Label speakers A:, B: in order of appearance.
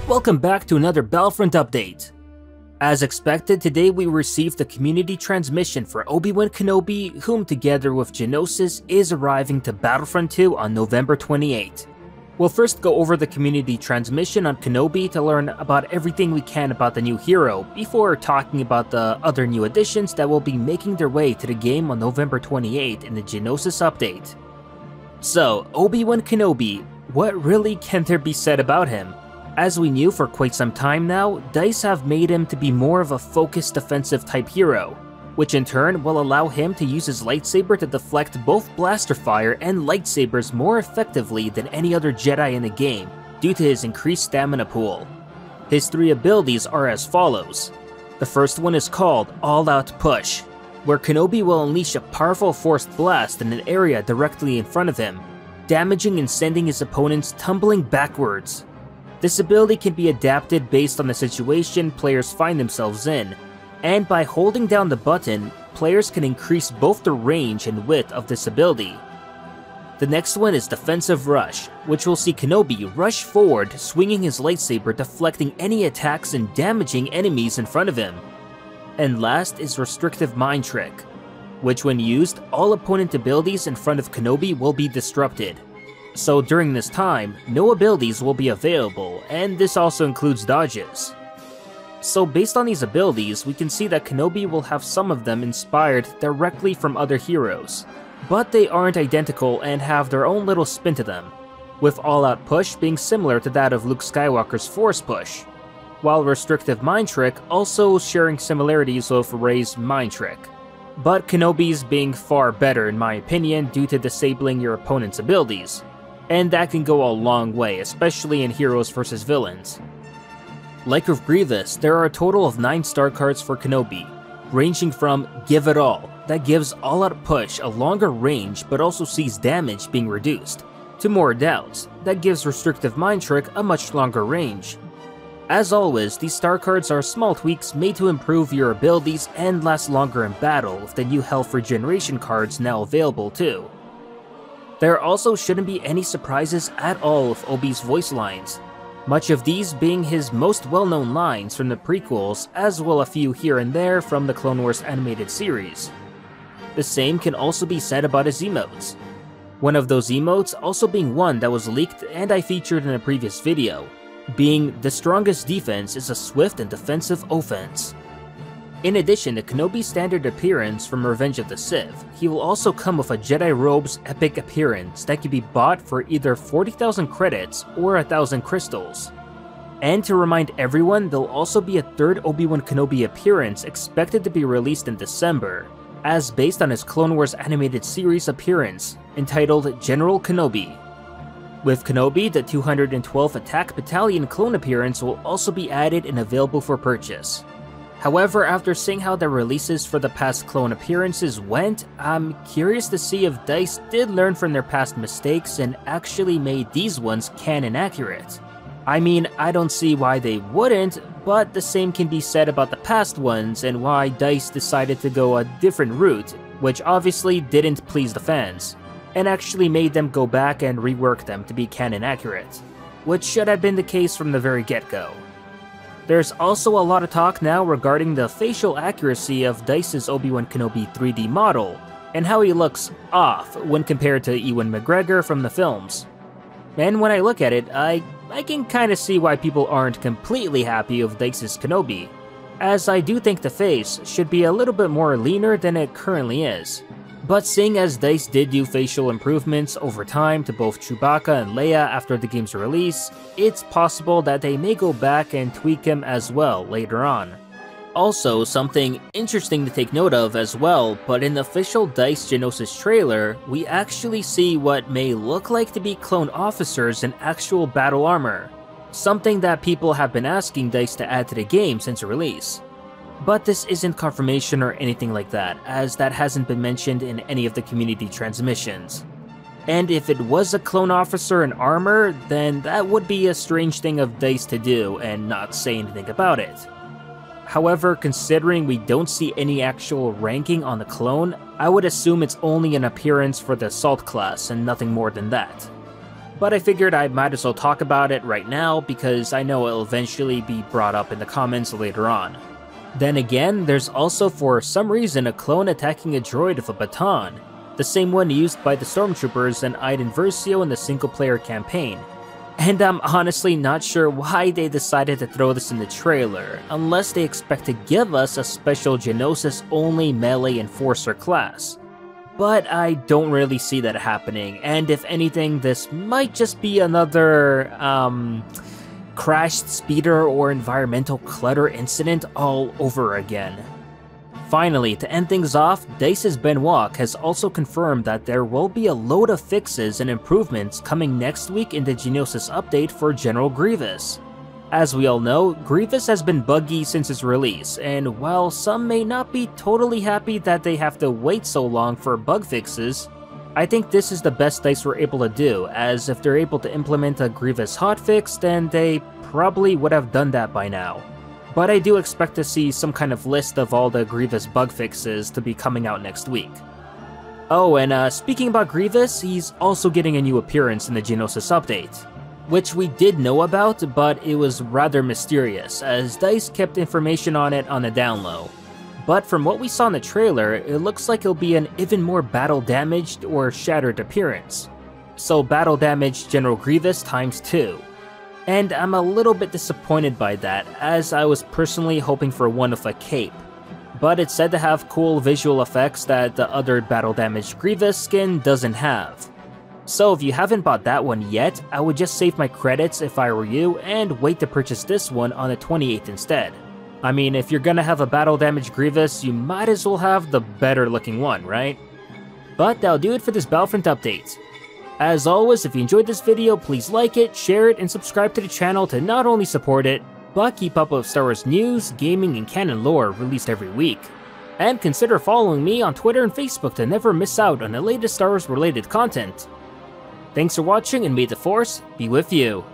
A: Welcome back to another Battlefront update. As expected, today we received the community transmission for Obi-Wan Kenobi, whom together with Geonosis is arriving to Battlefront 2 on November 28. We'll first go over the community transmission on Kenobi to learn about everything we can about the new hero, before talking about the other new additions that will be making their way to the game on November 28 in the Geonosis update. So, Obi-Wan Kenobi, what really can there be said about him? As we knew for quite some time now, DICE have made him to be more of a focused defensive type hero, which in turn will allow him to use his lightsaber to deflect both blaster fire and lightsabers more effectively than any other Jedi in the game, due to his increased stamina pool. His three abilities are as follows. The first one is called All Out Push, where Kenobi will unleash a powerful forced blast in an area directly in front of him, damaging and sending his opponents tumbling backwards. This ability can be adapted based on the situation players find themselves in, and by holding down the button, players can increase both the range and width of this ability. The next one is Defensive Rush, which will see Kenobi rush forward, swinging his lightsaber, deflecting any attacks and damaging enemies in front of him. And last is Restrictive Mind Trick, which when used, all opponent abilities in front of Kenobi will be disrupted. So during this time, no abilities will be available, and this also includes dodges. So based on these abilities, we can see that Kenobi will have some of them inspired directly from other heroes, but they aren't identical and have their own little spin to them, with All Out Push being similar to that of Luke Skywalker's Force Push, while Restrictive Mind Trick also sharing similarities with Rey's Mind Trick, but Kenobi's being far better in my opinion due to disabling your opponent's abilities. And that can go a long way, especially in heroes versus villains. Like with Grievous, there are a total of 9 star cards for Kenobi, ranging from Give It All, that gives All Out Push a longer range but also sees damage being reduced, to More Doubts, that gives Restrictive Mind Trick a much longer range. As always, these star cards are small tweaks made to improve your abilities and last longer in battle, with the new health regeneration cards now available too. There also shouldn't be any surprises at all with Obi's voice lines, much of these being his most well-known lines from the prequels, as well a few here and there from the Clone Wars animated series. The same can also be said about his emotes. One of those emotes also being one that was leaked and I featured in a previous video, being the strongest defense is a swift and defensive offense. In addition to Kenobi's standard appearance from Revenge of the Sith, he will also come with a Jedi Robe's epic appearance that can be bought for either 40,000 credits or 1,000 crystals. And to remind everyone, there'll also be a third Obi-Wan Kenobi appearance expected to be released in December, as based on his Clone Wars animated series appearance, entitled General Kenobi. With Kenobi, the 212th Attack Battalion clone appearance will also be added and available for purchase. However, after seeing how the releases for the past clone appearances went, I'm curious to see if DICE did learn from their past mistakes and actually made these ones canon accurate. I mean, I don't see why they wouldn't, but the same can be said about the past ones and why DICE decided to go a different route, which obviously didn't please the fans, and actually made them go back and rework them to be canon accurate, which should have been the case from the very get-go. There's also a lot of talk now regarding the facial accuracy of DICE's Obi-Wan Kenobi 3D model, and how he looks off when compared to Ewan McGregor from the films. And when I look at it, I can kinda see why people aren't completely happy with DICE's Kenobi, as I do think the face should be a little bit more leaner than it currently is. But seeing as DICE did do facial improvements over time to both Chewbacca and Leia after the game's release, it's possible that they may go back and tweak him as well later on. Also, something interesting to take note of as well, but in the official DICE Geonosis trailer, we actually see what may look like to be clone officers in actual battle armor, something that people have been asking DICE to add to the game since release. But this isn't confirmation or anything like that, as that hasn't been mentioned in any of the community transmissions. And if it was a clone officer in armor, then that would be a strange thing of DICE to do and not say anything about it. However, considering we don't see any actual ranking on the clone, I would assume it's only an appearance for the Assault class and nothing more than that. but I figured I might as well talk about it right now because I know it'll eventually be brought up in the comments later on. Then again, there's also for some reason a clone attacking a droid with a baton, the same one used by the Stormtroopers and Iden Versio in the single-player campaign. And I'm honestly not sure why they decided to throw this in the trailer, unless they expect to give us a special Geonosis only melee enforcer class. But I don't really see that happening, and if anything, this might just be another, crashed speeder or environmental clutter incident all over again. Finally, to end things off, DICE's Ben Walk has also confirmed that there will be a load of fixes and improvements coming next week in the Geonosis update for General Grievous. As we all know, Grievous has been buggy since its release, and while some may not be totally happy that they have to wait so long for bug fixes, I think this is the best DICE were able to do, as if they're able to implement a Grievous hotfix, then they probably would have done that by now. But I do expect to see some kind of list of all the Grievous bug fixes to be coming out next week. Oh, and speaking about Grievous, he's also getting a new appearance in the Geonosis update, which we did know about, but it was rather mysterious, as DICE kept information on it on the down low. But from what we saw in the trailer, it looks like it'll be an even more battle-damaged or shattered appearance. So battle-damaged General Grievous times 2. And I'm a little bit disappointed by that, as I was personally hoping for one with a cape. But it's said to have cool visual effects that the other battle-damaged Grievous skin doesn't have. So if you haven't bought that one yet, I would just save my credits if I were you and wait to purchase this one on the 28th instead. I mean, if you're gonna have a battle-damaged Grievous, you might as well have the better-looking one, right? But that'll do it for this Battlefront update. As always, if you enjoyed this video, please like it, share it, and subscribe to the channel to not only support it, but keep up with Star Wars news, gaming, and canon lore released every week. And consider following me on Twitter and Facebook to never miss out on the latest Star Wars related content. Thanks for watching, and may the Force be with you.